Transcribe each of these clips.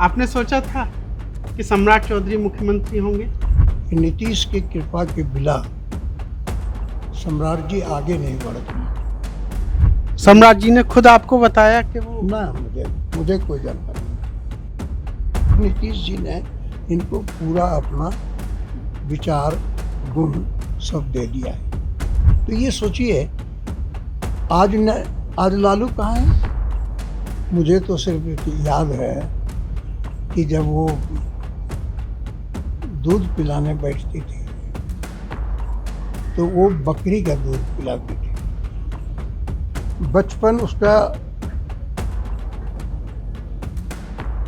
आपने सोचा था कि सम्राट चौधरी मुख्यमंत्री होंगे? नीतीश की कृपा के बिना सम्राट जी आगे नहीं बढ़ते। सम्राट जी ने खुद आपको बताया कि वो ना मुझे कोई जानकारी नहीं। नीतीश जी ने इनको पूरा अपना विचार गुण सब दे दिया है। तो ये सोचिए, आज लालू कहाँ है? मुझे तो सिर्फ याद है कि जब वो दूध पिलाने बैठती थी तो वो बकरी का दूध पिलाती थी। बचपन उसका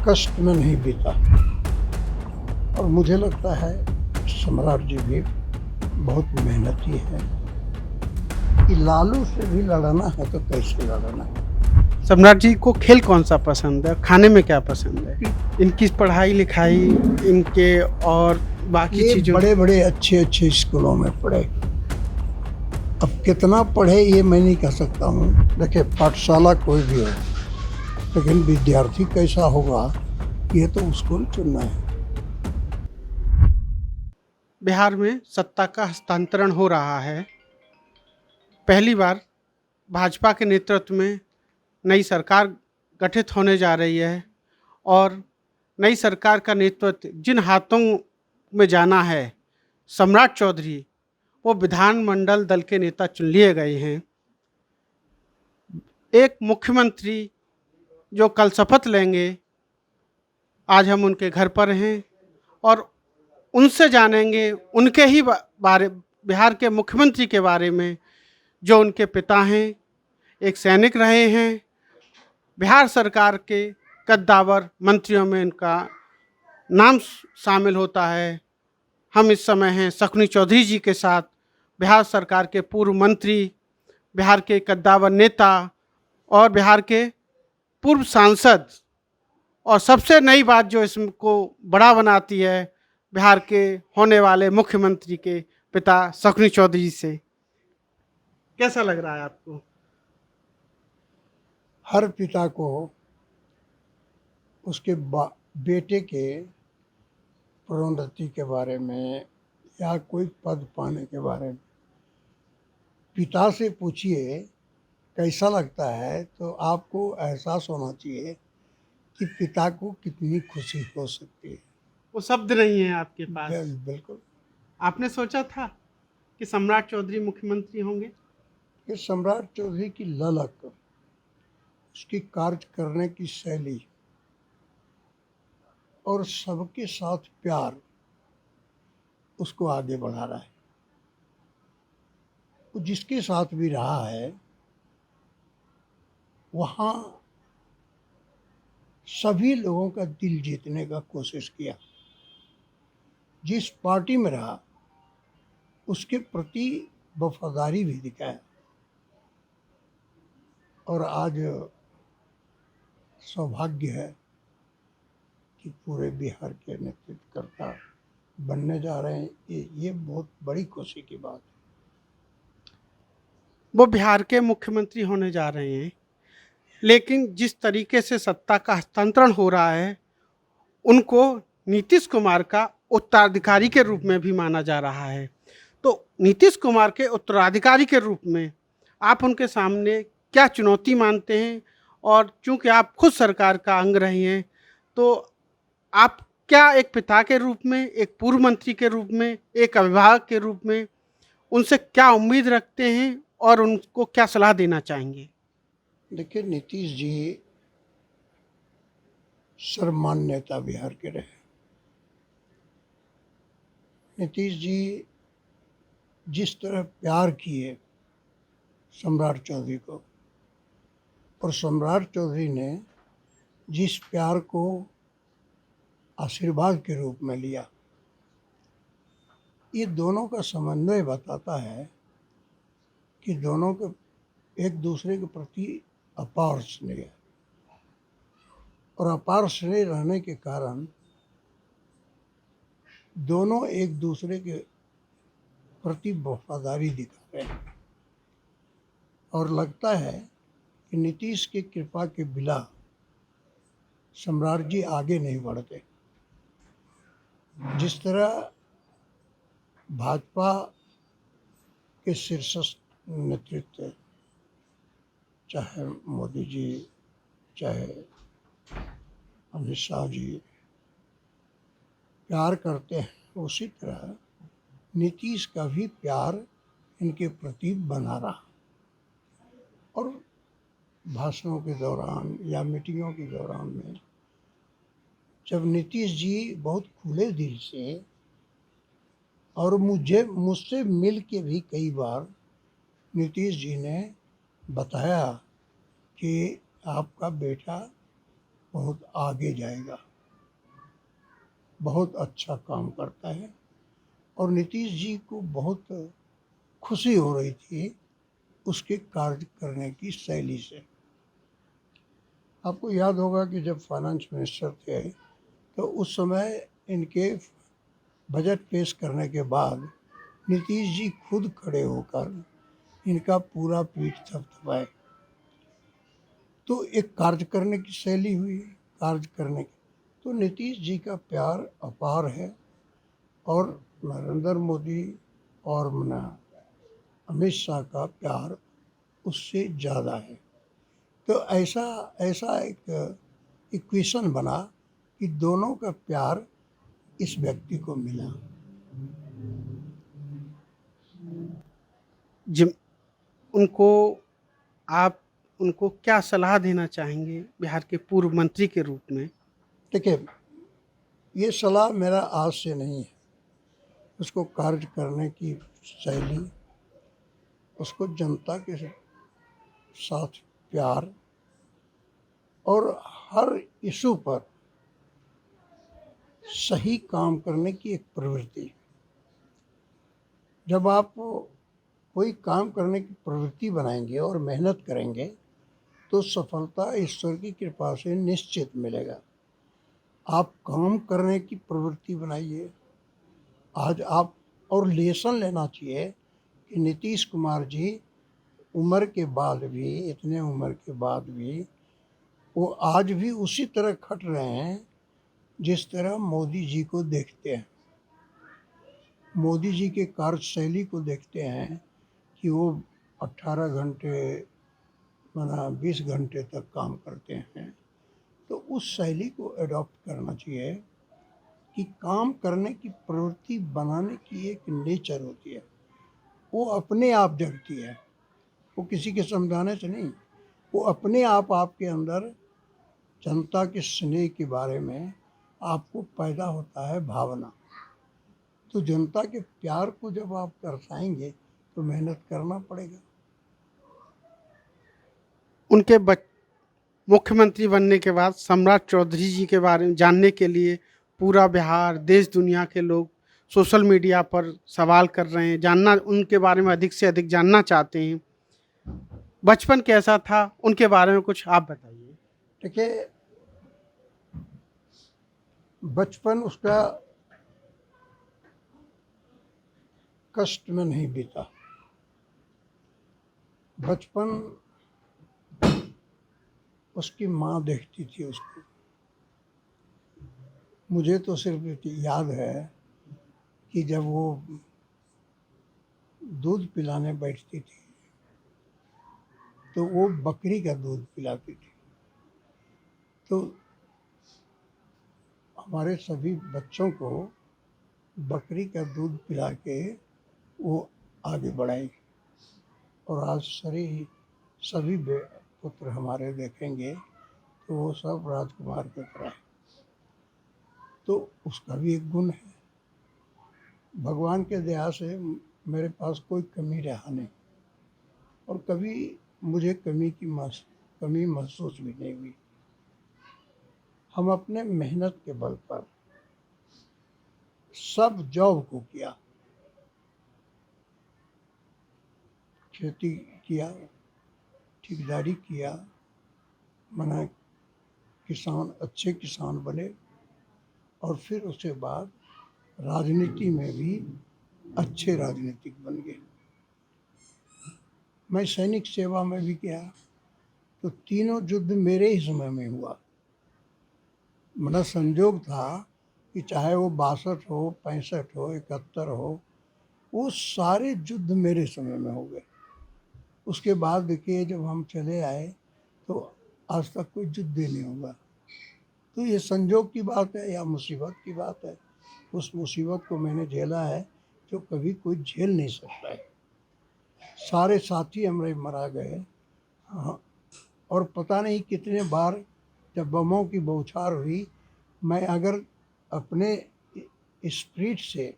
कष्ट में नहीं बीता। और मुझे लगता है सम्राट जी भी बहुत मेहनती है कि लालू से भी लड़ना है तो कैसे लड़ना है। सम्राट जी को खेल कौन सा पसंद है, खाने में क्या पसंद है, इनकी पढ़ाई लिखाई, इनके और बाकी ये चीज़ों? बड़े बड़े अच्छे स्कूलों में पढ़े। अब कितना पढ़े ये मैं नहीं कह सकता हूँ। देखिए, पाठशाला कोई भी हो, लेकिन विद्यार्थी कैसा होगा ये तो स्कूल चुनना है। बिहार में सत्ता का हस्तांतरण हो रहा है। पहली बार भाजपा के नेतृत्व में नई सरकार गठित होने जा रही है और नई सरकार का नेतृत्व जिन हाथों में जाना है, सम्राट चौधरी वो विधानमंडल दल के नेता चुन लिए गए हैं। एक मुख्यमंत्री जो कल शपथ लेंगे, आज हम उनके घर पर हैं और उनसे जानेंगे उनके ही बारे, बिहार के मुख्यमंत्री के बारे में, जो उनके पिता हैं, एक सैनिक रहे हैं। बिहार सरकार के कद्दावर मंत्रियों में इनका नाम शामिल होता है। हम इस समय हैं शकुनी चौधरी जी के साथ, बिहार सरकार के पूर्व मंत्री, बिहार के कद्दावर नेता और बिहार के पूर्व सांसद। और सबसे नई बात जो इसको बड़ा बनाती है, बिहार के होने वाले मुख्यमंत्री के पिता शकुनी चौधरी से। कैसा लग रहा है आपको? हर पिता को उसके बेटे के प्रोन्नति के बारे में या कोई पद पाने के बारे में पिता से पूछिए कैसा लगता है, तो आपको एहसास होना चाहिए कि पिता को कितनी खुशी हो सकती है। वो शब्द नहीं है आपके पास। बिल्कुल। आपने सोचा था कि सम्राट चौधरी मुख्यमंत्री होंगे? ये सम्राट चौधरी की ललक, उसकी कार्य करने की शैली और सबके साथ प्यार उसको आगे बढ़ा रहा है। वो जिसके साथ भी रहा है वहाँ सभी लोगों का दिल जीतने का कोशिश किया। जिस पार्टी में रहा उसके प्रति वफादारी भी दिखाया। और आज सौभाग्य है कि पूरे बिहार के नेतृत्वकर्ता बनने जा रहे हैं। ये बहुत बड़ी खुशी की बात है। वो बिहार के मुख्यमंत्री होने जा रहे हैं, लेकिन जिस तरीके से सत्ता का हस्तांतरण हो रहा है, उनको नीतीश कुमार का उत्तराधिकारी के रूप में भी माना जा रहा है। तो नीतीश कुमार के उत्तराधिकारी के रूप में आप उनके सामने क्या चुनौती मानते हैं? और चूंकि आप खुद सरकार का अंग रहे हैं, तो आप क्या एक पिता के रूप में, एक पूर्व मंत्री के रूप में, एक अभिभावक के रूप में उनसे क्या उम्मीद रखते हैं और उनको क्या सलाह देना चाहेंगे? देखिए, नीतीश जी सर्वमान्य नेता बिहार के रहे। नीतीश जी जिस तरह प्यार किए सम्राट चौधरी को, और सम्राट चौधरी ने जिस प्यार को आशीर्वाद के रूप में लिया, ये दोनों का समन्वय बताता है कि दोनों के एक दूसरे के प्रति अपार स्नेह है। और अपार स्नेह रहने के कारण दोनों एक दूसरे के प्रति वफादारी दिखा रहे हैं। और लगता है कि नीतीश की कृपा के बिना सम्राट जी आगे नहीं बढ़ते। जिस तरह भाजपा के शीर्षस्थ नेतृत्व, चाहे मोदी जी, चाहे अमित शाह जी, प्यार करते हैं, उसी तरह नीतीश का भी प्यार इनके प्रति बना रहा। और भाषणों के दौरान या मीटिंगों के दौरान में जब नीतीश जी बहुत खुले दिल से और मुझसे मिल के भी कई बार नीतीश जी ने बताया कि आपका बेटा बहुत आगे जाएगा, बहुत अच्छा काम करता है। और नीतीश जी को बहुत खुशी हो रही थी उसके कार्य करने की शैली से। आपको याद होगा कि जब फाइनेंस मिनिस्टर थे तो उस समय इनके बजट पेश करने के बाद नीतीश जी खुद खड़े होकर इनका पूरा पीठ थपथपाए। तो एक कार्य करने की शैली हुई, कार्य करने की। तो नीतीश जी का प्यार अपार है और नरेंद्र मोदी और अमित शाह का प्यार उससे ज़्यादा है। तो ऐसा ऐसा एक इक्वेशन बना कि दोनों का प्यार इस व्यक्ति को मिला। जिम उनको आप उनको क्या सलाह देना चाहेंगे बिहार के पूर्व मंत्री के रूप में? देखिए, ये सलाह मेरा आज से नहीं है। उसको कार्य करने की शैली, उसको जनता के साथ प्यार और हर इशू पर सही काम करने की एक प्रवृत्ति। जब आप कोई काम करने की प्रवृत्ति बनाएंगे और मेहनत करेंगे तो सफलता ईश्वर की कृपा से निश्चित मिलेगा। आप काम करने की प्रवृत्ति बनाइए। आज आप और लेसन लेना चाहिए कि नीतीश कुमार जी उम्र के बाद भी, इतने उम्र के बाद भी वो आज भी उसी तरह खट रहे हैं जिस तरह मोदी जी को देखते हैं। मोदी जी के कार्यशैली को देखते हैं कि वो 18 घंटे 20 घंटे तक काम करते हैं। तो उस शैली को अडॉप्ट करना चाहिए कि काम करने की प्रवृत्ति बनाने की एक नेचर होती है, वो अपने आप जगती है, वो किसी के समझाने से नहीं। वो अपने आप आपके अंदर जनता के स्नेह के बारे में आपको पैदा होता है भावना। तो जनता के प्यार को जब आप दर्शाएंगे तो मेहनत करना पड़ेगा। उनके मुख्यमंत्री बनने के बाद सम्राट चौधरी जी के बारे में जानने के लिए पूरा बिहार, देश दुनिया के लोग सोशल मीडिया पर सवाल कर रहे हैं, जानना उनके बारे में अधिक से अधिक जानना चाहते हैं। बचपन कैसा था, उनके बारे में कुछ आप बताइए। देखिए, बचपन उसका कष्ट में नहीं बीता। बचपन उसकी माँ देखती थी उसको। मुझे तो सिर्फ याद है कि जब वो दूध पिलाने बैठती थी तो वो बकरी का दूध पिलाती थी। तो हमारे सभी बच्चों को बकरी का दूध पिला के वो आगे बढ़ाई। और आज सभी पुत्र हमारे देखेंगे तो वो सब राजकुमार की तरह है। तो उसका भी एक गुण है। भगवान के दया से मेरे पास कोई कमी रहा नहीं और कभी मुझे कमी महसूस भी नहीं हुई। हम अपने मेहनत के बल पर सब जॉब को किया, खेती किया, ठेकेदारी किया, मना अच्छे किसान बने और फिर उसके बाद राजनीति में भी अच्छे राजनीतिक बन गए। मैं सैनिक सेवा में भी किया तो तीनों युद्ध मेरे ही समय में हुआ। मेरा संजोग था कि चाहे वो 62 हो, 65 हो, 71 हो, वो सारे युद्ध मेरे समय में हो गए। उसके बाद देखिए जब हम चले आए तो आज तक कोई युद्ध ही नहीं हुआ। तो ये संजोग की बात है या मुसीबत की बात है। उस मुसीबत को मैंने झेला है जो कभी कोई झेल नहीं सकता है। सारे साथी हमारे मरा गए। हाँ, और पता नहीं कितने बार जब बमों की बौछार हुई, मैं अगर अपने स्प्रीट से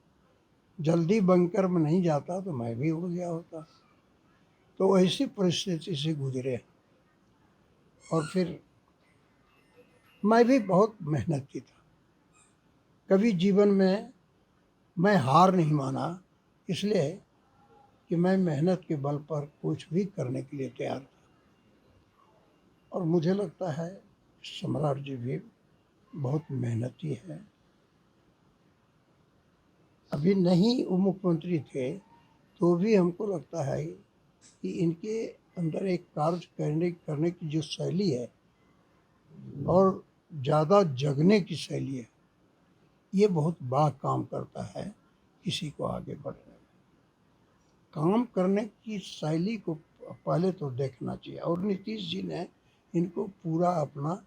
जल्दी बंकर में नहीं जाता तो मैं भी उड़ गया होता। तो ऐसी परिस्थिति से गुजरे। और फिर मैं भी बहुत मेहनती था। कभी जीवन में मैं हार नहीं माना, इसलिए कि मैं मेहनत के बल पर कुछ भी करने के लिए तैयार था। और मुझे लगता है सम्राट जी भी बहुत मेहनती है। अभी नहीं वो मुख्यमंत्री थे तो भी हमको लगता है कि इनके अंदर एक कार्य करने की जो शैली है और ज़्यादा जगने की शैली है, ये बहुत बड़ा काम करता है किसी को आगे बढ़ने में। काम करने की शैली को पहले तो देखना चाहिए। और नीतीश जी ने इनको पूरा अपना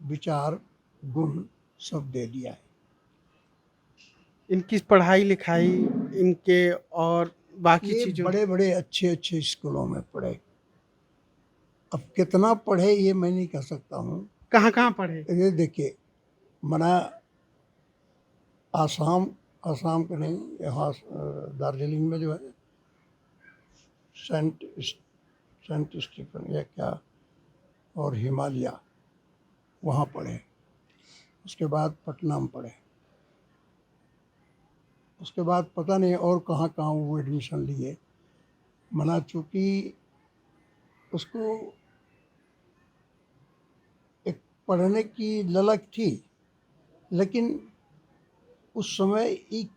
विचार गुण सब दे दिया है। इनकी पढ़ाई लिखाई इनके और बाकी ये चीज़ों बड़े बड़े अच्छे अच्छे स्कूलों में पढ़े। अब कितना पढ़े ये मैं नहीं कह सकता हूँ। कहाँ कहाँ पढ़े? ये देखिए, मना आसाम, आसाम के नहीं, यहाँ दार्जिलिंग में जो है सेंट सेंट स्टीफन या क्या, और हिमालय, वहाँ पढ़े। उसके बाद पटना में पढ़े। उसके बाद पता नहीं और कहाँ कहाँ वो एडमिशन लिए। मना चूँकि उसको एक पढ़ने की ललक थी, लेकिन उस समय एक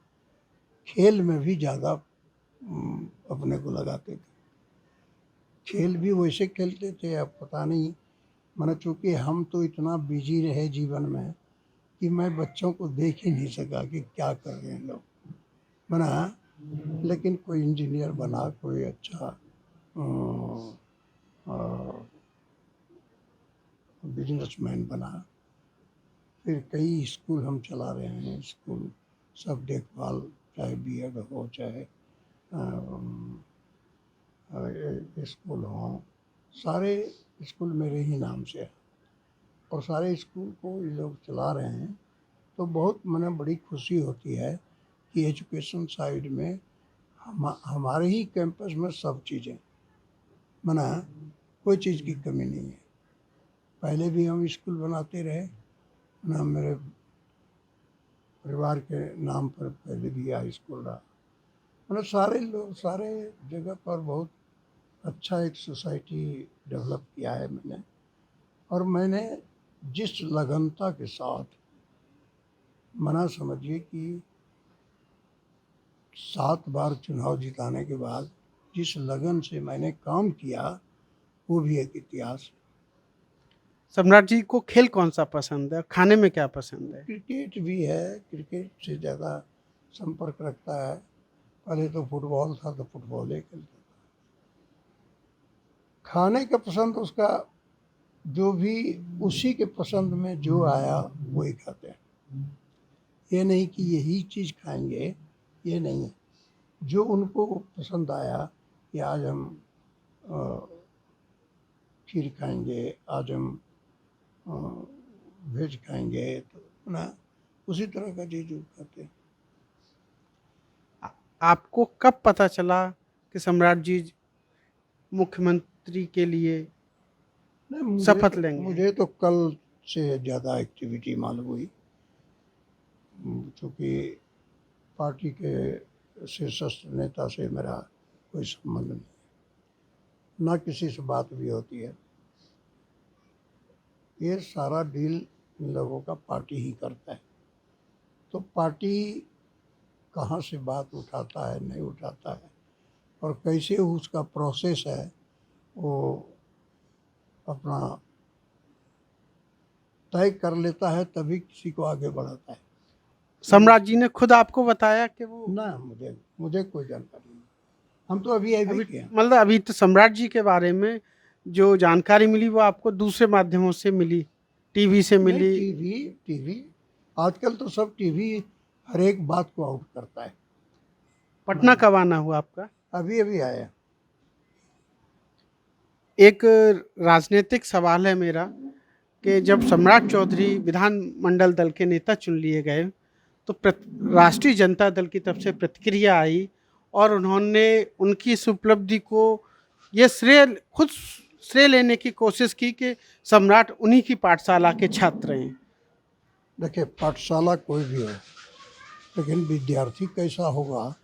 खेल में भी ज़्यादा अपने को लगाते थे। खेल भी वैसे खेलते थे, अब पता नहीं, माना चूँकि हम तो इतना बिजी रहे जीवन में कि मैं बच्चों को देख ही नहीं सका कि क्या कर रहे हैं लोग। बना, लेकिन कोई इंजीनियर बना, कोई अच्छा बिजनेसमैन बना। फिर कई स्कूल हम चला रहे हैं, स्कूल सब देखभाल, चाहे बीएड हो, चाहे स्कूल हो, सारे स्कूल मेरे ही नाम से है। और सारे स्कूल को ये लोग चला रहे हैं। तो बहुत मने बड़ी खुशी होती है कि एजुकेशन साइड में हमारे ही कैंपस में सब चीज़ें, मना कोई चीज़ की कमी नहीं है। पहले भी हम स्कूल बनाते रहे ना, मेरे परिवार के नाम पर पहले भी हाई स्कूल रहा। मतलब सारे लोग सारे जगह पर बहुत अच्छा एक सोसाइटी डेवलप किया है मैंने। और मैंने जिस लगनता के साथ, मना समझिए कि 7 बार चुनाव जिताने के बाद जिस लगन से मैंने काम किया, वो भी एक इतिहास है। सम्राट जी को खेल कौन सा पसंद है? खाने में क्या पसंद है? क्रिकेट भी है, क्रिकेट से ज़्यादा संपर्क रखता है। पहले तो फुटबॉल था तो फुटबॉल ही खेलता था। खाने का पसंद उसका जो भी उसी के पसंद में जो आया वही खाते हैं। ये नहीं कि यही चीज़ खाएंगे, ये नहीं है। जो उनको पसंद आया कि आज हम खीर खाएंगे, आज हम वेज खाएंगे, तो ना उसी तरह का चीज़ वो खाते हैं। आपको कब पता चला कि सम्राट जी मुख्यमंत्री के लिए नहीं, शपथ लेंगे? मुझे तो कल से ज़्यादा एक्टिविटी मालूम हुई, क्योंकि पार्टी के शीर्षस्थ नेता से मेरा कोई संबंध नहीं, ना किसी से बात भी होती है। ये सारा डील इन लोगों का पार्टी ही करता है। तो पार्टी कहाँ से बात उठाता है, नहीं उठाता है, और कैसे उसका प्रोसेस है, वो अपना तय कर लेता है तभी किसी को आगे बढ़ाता है। सम्राट जी ने खुद आपको बताया कि वो ना, मुझे कोई जानकारी नहीं। हम तो अभी अभी किया। मतलब अभी तो सम्राट जी के बारे में जो जानकारी मिली वो आपको दूसरे माध्यमों से मिली, टीवी से नहीं, मिली? टीवी आजकल तो सब टीवी हर एक बात को आउट करता है। पटना कब आना हुआ आपका? अभी आया। एक राजनीतिक सवाल है मेरा कि जब सम्राट चौधरी विधानमंडल दल के नेता चुन लिए गए तो राष्ट्रीय जनता दल की तरफ से प्रतिक्रिया आई और उन्होंने उनकी इस उपलब्धि को ये खुद श्रेय लेने की कोशिश की कि सम्राट उन्हीं की पाठशाला के छात्र हैं। देखिए, पाठशाला कोई भी हो, लेकिन विद्यार्थी कैसा होगा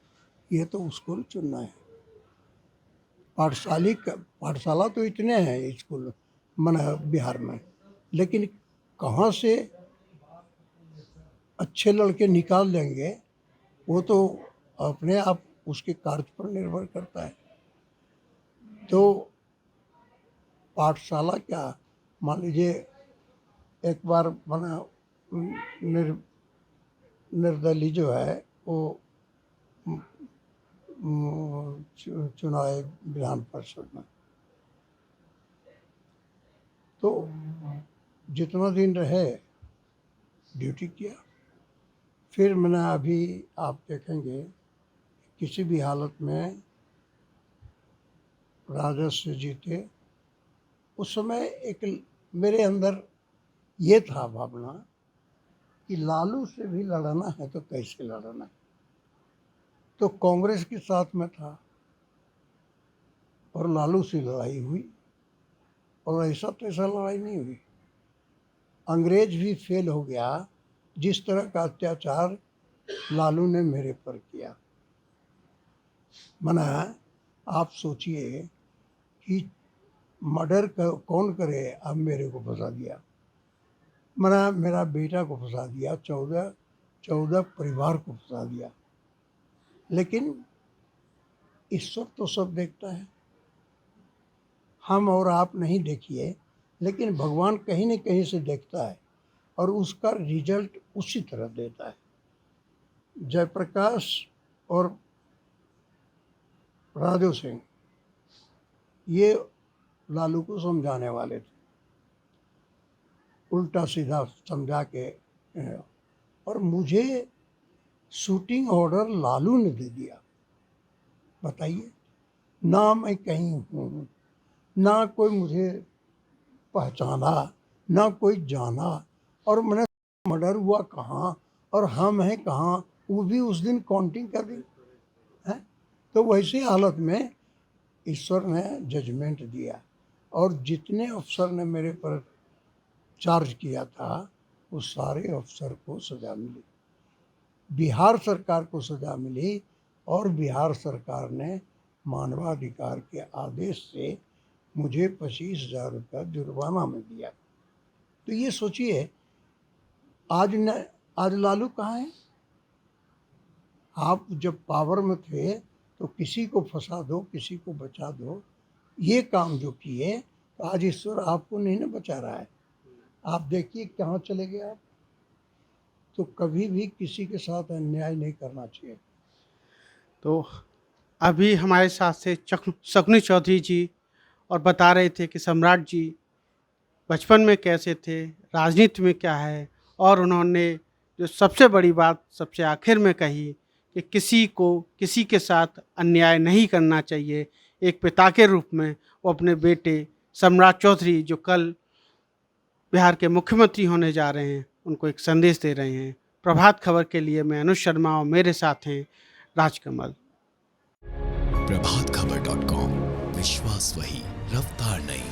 ये तो उसको चुनना है। पाठशाला तो इतने हैं स्कूल बिहार में, लेकिन कहाँ से अच्छे लड़के निकाल लेंगे वो तो अपने आप उसके कार्य पर निर्भर करता है। तो पाठशाला क्या, मान लीजिए एक बार निर्दलीय जो है वो चुनाव विधान परिषद में, तो जितना दिन रहे ड्यूटी किया। फिर मैंने अभी आप देखेंगे किसी भी हालत में राजद से जीते, उस समय एक मेरे अंदर ये था भावना कि लालू से भी लड़ना है तो कैसे लड़ना है। तो कांग्रेस के साथ में था और लालू से लड़ाई हुई, और ऐसा तैसा लड़ाई नहीं हुई। अंग्रेज भी फेल हो गया जिस तरह का अत्याचार लालू ने मेरे पर किया। मना आप सोचिए कि मर्डर कौन करे, अब मेरे को फंसा दिया। मना मेरा बेटा को फंसा दिया, 14 परिवार को फंसा दिया। लेकिन ईश्वर तो सब देखता है, हम और आप नहीं देखिए, लेकिन भगवान कहीं न कहीं से देखता है और उसका रिजल्ट उसी तरह देता है। जयप्रकाश और राजू सिंह ये लालू को समझाने वाले थे, उल्टा सीधा समझा के, और मुझे शूटिंग ऑर्डर लालू ने दे दिया। बताइए, ना मैं कहीं हूँ, ना कोई मुझे पहचाना, ना कोई जाना, और मैंने मर्डर हुआ कहाँ और हम हैं कहाँ वो भी उस दिन काउंटिंग कर दी है। तो वैसी हालत में ईश्वर ने जजमेंट दिया और जितने अफसर ने मेरे पर चार्ज किया था उस सारे अफसर को सज़ा मिली, बिहार सरकार को सज़ा मिली, और बिहार सरकार ने मानवाधिकार के आदेश से मुझे 25,000 रुपया जुर्माना में दिया। तो ये सोचिए, आज लालू कहाँ है? आप जब पावर में थे तो किसी को फंसा दो, किसी को बचा दो, ये काम जो किए, तो आज ईश्वर आपको नहीं ना बचा रहा है। आप देखिए कहाँ चले गए आप। तो कभी भी किसी के साथ अन्याय नहीं करना चाहिए। तो अभी हमारे साथ से शकुनी चौधरी जी और बता रहे थे कि सम्राट जी बचपन में कैसे थे, राजनीति में क्या है, और उन्होंने जो सबसे बड़ी बात सबसे आखिर में कही कि किसी के साथ अन्याय नहीं करना चाहिए। एक पिता के रूप में वो अपने बेटे सम्राट चौधरी जो कल बिहार के मुख्यमंत्री होने जा रहे हैं उनको एक संदेश दे रहे हैं। प्रभात खबर के लिए मैं अनुज शर्मा और मेरे साथ हैं राजकमल। प्रभातखबर.com, विश्वास वही, रफ्तार नहीं।